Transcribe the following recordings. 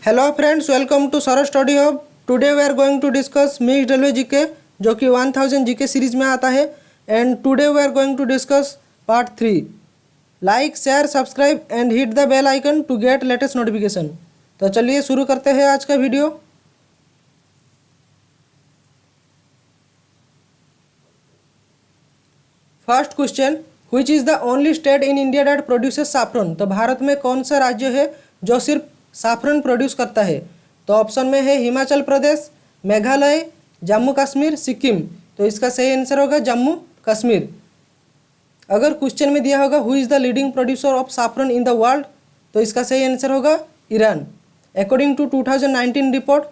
Hello friends, welcome to Saras study hub. Today we are going to discuss mixed railway GK जो कि 1000 GK series में आता है। And today we are going to discuss part 3। Like, share, subscribe and hit the bell icon to get latest notification. तो चलिए शुरू करते हैं आज का video. First question, which is the only state in India that produces saffron. तो भारत में कौन सा राज्य है जो सिर्फ सैफरन प्रोड्यूस करता है। तो ऑप्शन में है हिमाचल प्रदेश, मेघालय, जम्मू कश्मीर, सिक्किम। तो इसका सही आंसर होगा जम्मू कश्मीर। अगर क्वेश्चन में दिया होगा who is the leading producer of saffron in the world, तो इसका सही आंसर होगा Iran. According to 2019 report,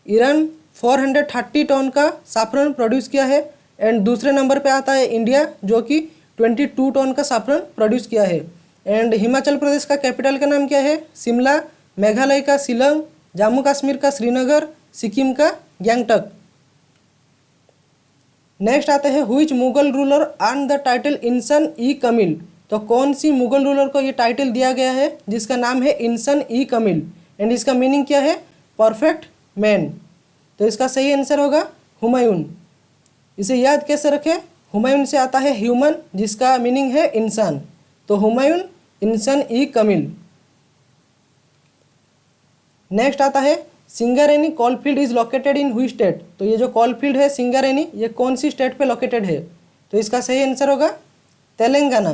Iran 430 ton का सैफरन प्रोड्यूस किया है। एंड दूसरे नंबर पे आता है इंडिया जो कि 22 टन का सैफरन प्रोड्यूस किया है। एंड हिमाचल प्रदेश का कैपिटल का नाम क्या है? शिमला। मेघालय का शिलोंग, जम्मू कश्मीर का श्रीनगर, सिक्किम का गैंगटक। नेक्स्ट आते हैं which Mughal ruler earn the title इंसान ई कमिल। तो कौन सी मुगल रूलर को ये टाइटल दिया गया है जिसका नाम है इंसान ई कमिल। एंड इसका मीनिंग क्या है? Perfect man. तो इसका सही आंसर होगा हुमायूं। इसे याद कैसे रखें? हुमायूं से आता है ह्यूमन जिसका मीनिंग है इंसान। तो हुमायूं इंसान ई कमिल। नेक्स्ट आता है Singareni coalfield is located in which state. तो ये जो कोलफील्ड है सिंगारेनी, ये कौन सी स्टेट पे लोकेटेड है? तो इसका सही आंसर होगा तेलंगाना।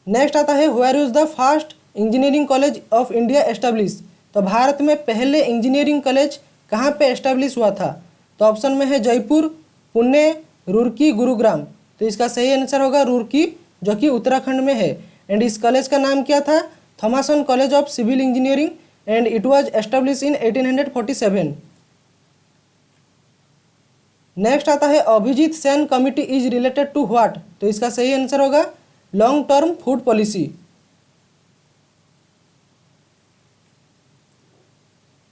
नेक्स्ट आता है where is the first engineering college of India establish. तो भारत में पहले इंजीनियरिंग कॉलेज कहाँ पे एस्टेब्लिश हुआ था? तो ऑप्शन में है जयपुर, पुणे, रुड़की, गुरुग्राम। तो इसका सही आंसर होगा रुड़की जो कि उत्तराखंड में है। एंड इस कॉलेज का नाम क्या था? Thomson college of civil engineering. And it was establish in 1847। Next आता है Abhijit Sen committee is related to what. तो इसका सही आंसर होगा long term food policy.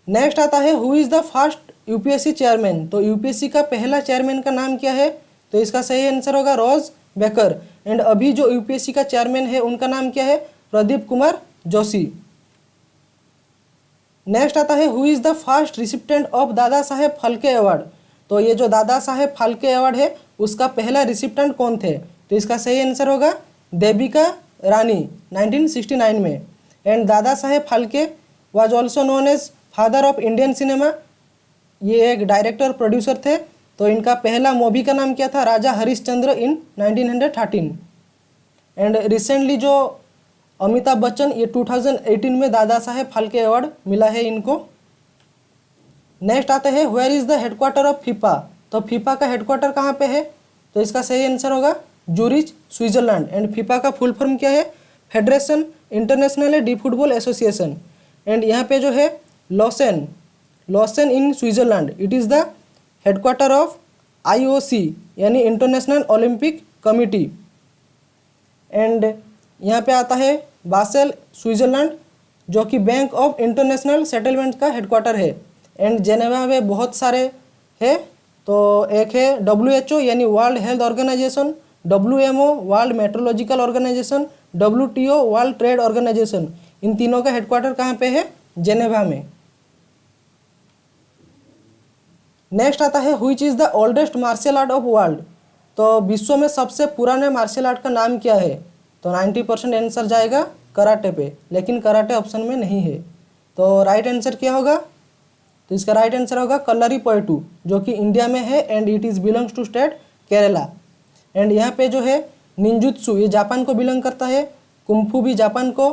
Next आता है who is the first UPSC chairman. तो यूपीएससी का पहला चेयरमैन का नाम क्या है? तो इसका सही आंसर होगा रोज बेकर। एंड अभी जो यूपीएससी का चेयरमैन है उनका नाम क्या है? प्रदीप कुमार जोशी। नेक्स्ट आता है who is the first recipient of Dada Saheb Phalke award. तो ये जो दादा साहेब फाल्के अवार्ड है उसका पहला रिसिप्टेंट कौन थे? तो इसका सही आंसर होगा देविका रानी 1969 में। And Dadasaheb Phalke was also known as father of Indian cinema. ये एक डायरेक्टर प्रोड्यूसर थे। तो इनका पहला मूवी का नाम क्या था? राजा हरिश्चंद्र इन 1913। एंड रिसेंटली जो अमिताभ बच्चन, ये 2018 में दादा साहेब फाल्के अवार्ड मिला है इनको। नेक्स्ट आते हैं where is the headquarter of FIFA. तो फीफा का हेडक्वार्टर कहाँ पे है? तो इसका सही आंसर होगा जूरिच, स्विट्जरलैंड। एंड फीफा का फुल फॉर्म क्या है? Federation International de Football Association. And यहाँ पे जो है Lausanne in Switzerland, it is the headquarter of IOC यानी इंटरनेशनल ओलंपिक कमिटी। एंड यहाँ पे आता है बासेल, स्विट्जरलैंड, जो कि बैंक ऑफ इंटरनेशनल सेटलमेंट का हेडक्वार्टर है। एंड जेनेवा में बहुत सारे हैं। तो एक है WHO यानी World Health Organisation, WMO World Meteorological Organisation, WTO World Trade Organisation. इन तीनों का हेडक्वार्टर कहाँ पे है? जेनेवा में। नेक्स्ट आता है which is the oldest martial art of world. तो विश्व में सबसे पुराने मार्शल आर्ट का नाम क्या है? तो 90% आंसर जाएगा कराटे पे, लेकिन कराटे ऑप्शन में नहीं है। तो राइट आंसर क्या होगा? तो इसका राइट आंसर होगा कल्लरीपयट्टू जो कि इंडिया में है। And it is belongs to state Kerala. And यहाँ पे जो है निंजुत्सु, ये जापान को बिलोंग करता है। कुंफू भी जापान को।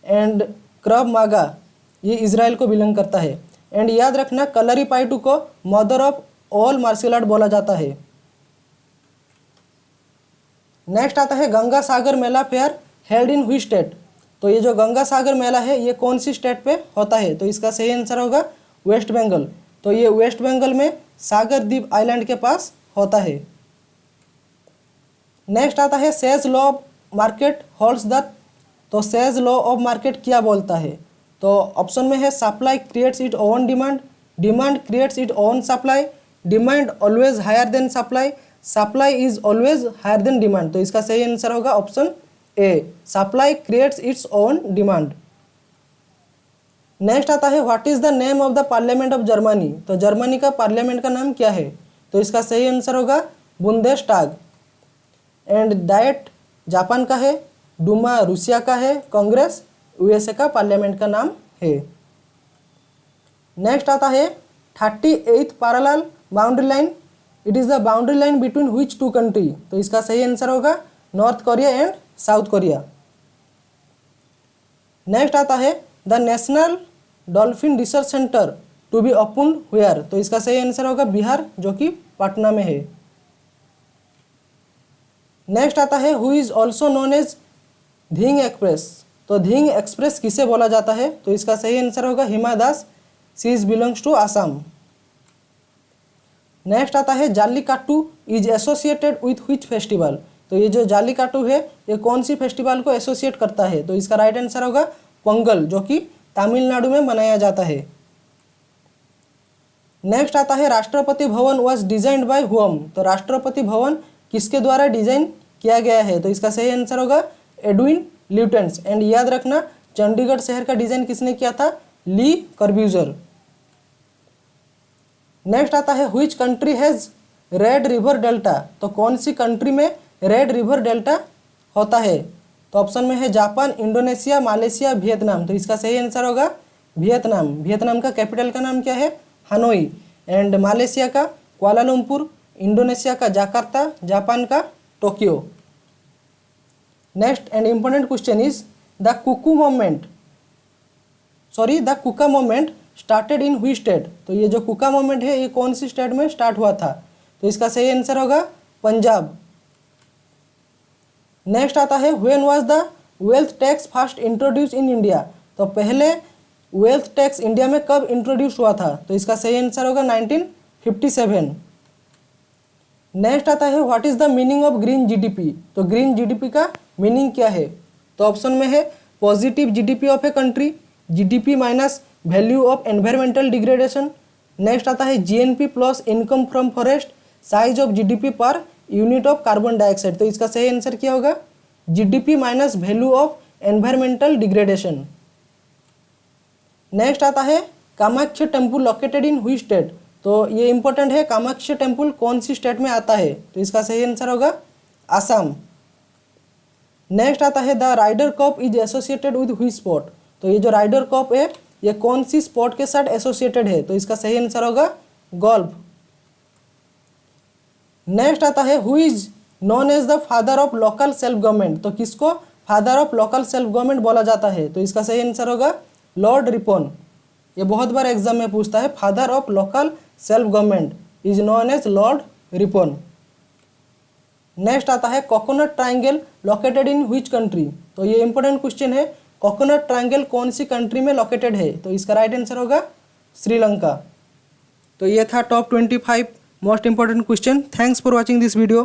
एंड क्रव मागा ये इजराइल को बिलोंग करता है। एंड याद रखना कल्लरीपयट्टू को mother of all martial art बोला जाता है। नेक्स्ट आता है Ganga Sagar mela fair held in which state. तो ये जो गंगा सागर मेला है ये कौन सी स्टेट पे होता है? तो इसका सही आंसर होगा वेस्ट बंगाल। तो ये वेस्ट बंगाल में सागर द्वीप आइलैंड के पास होता है। नेक्स्ट आता है Say's law of market holds the. तो सेज लॉ ऑफ मार्केट क्या बोलता है? तो ऑप्शन में है supply creates it own demand, demand creates it own supply, demand always higher than supply, supply is always higher than demand. तो इसका सही आंसर होगा option A, supply creates its own demand. Next आता है what is the name of the parliament of Germany. तो Germany का parliament का नाम क्या है? तो इसका सही आंसर होगा बुंदेशटाग। एंड डाइट जापान का है, डूमा रूसिया का है, कांग्रेस यूएसए का पार्लियामेंट का नाम है। नेक्स्ट आता है 38th parallel boundary line. It is the boundary line between which two country. तो इसका सही आंसर होगा North Korea and South Korea. Next आता है the national dolphin research centre to be open where. तो इसका सही आंसर होगा बिहार, जो कि पटना में है। नेक्स्ट आता है who is also known as Dhing express. तो धिंग एक्सप्रेस किसे बोला जाता है? तो इसका सही आंसर होगा Hima Das. She is belongs to Assam. Next आता है Jallikattu is associated with which festival. तो ये जो जालीकाट्टू है ये कौन सी फेस्टिवल को एसोसिएट करता है? तो इसका राइट आंसर होगा पोंगल, जो कि तमिलनाडु में मनाया जाता है। नेक्स्ट आता है Rashtrapati Bhavan was designed by whom. तो राष्ट्रपति भवन किसके द्वारा डिजाइन किया गया है? तो इसका सही आंसर होगा एडविन ल्यूटेंस। एंड याद रखना चंडीगढ़ शहर का डिजाइन किसने किया था? ली कर्ब्यूजर। नेक्स्ट आता है which country has red river delta. तो कौन सी कंट्री में रेड रिवर डेल्टा होता है? तो ऑप्शन में है जापान, इंडोनेशिया, मालेशिया, वियतनाम। तो इसका सही आंसर होगा वियतनाम। वियतनाम का कैपिटल का नाम क्या है? हनोई। एंड मालेशिया का कुआलालंपुर, इंडोनेशिया का जाकार्ता, जापान का Tokyo. Next and important question is the Kuka movement started in which state. तो ये जो कुका मोमेंट है ये कौन सी स्टेट में स्टार्ट हुआ था? तो इसका सही आंसर होगा पंजाब। नेक्स्ट आता है when was the wealth tax first introduce in India. तो पहले वेल्थ टैक्स इंडिया में कब इंट्रोड्यूस हुआ था? तो इसका सही आंसर होगा 1957। नेक्स्ट आता है what is the meaning of green GDP. तो ग्रीन जीडीपी का मीनिंग क्या है? तो ऑप्शन में है positive GDP of a country, GDP minus value of environmental degradation. Next आता है GNP plus income from forest, size of GDP per unit of carbon dioxide. तो इसका सही आंसर क्या होगा? GDP minus value of environmental degradation. Next आता है Kamakhya temple located in which state. तो ये इंपॉर्टेंट है, कामाख्या टेम्पल कौन सी स्टेट में आता है? तो इसका सही आंसर होगा आसाम। नेक्स्ट आता है the Ryder cup is associated with which sport. तो ये जो राइडर कप है ये कौन सी स्पोर्ट के साथ एसोसिएटेड है? तो इसका सही आंसर होगा गोल्फ। नेक्स्ट आता है who is known as the father of local self government. तो किसको father of local self government बोला जाता है? तो इसका सही आंसर होगा लॉर्ड रिपन। ये बहुत बार एग्जाम में पूछता है, father of local self government is known as lord Ripon. Next आता है coconut triangle located in which country. तो ये इंपॉर्टेंट क्वेश्चन है, कोकोनट ट्रायंगल कौन सी कंट्री में लोकेटेड है? तो इसका राइट आंसर होगा श्रीलंका। तो ये था top 25 most important question. Thanks for watching this video.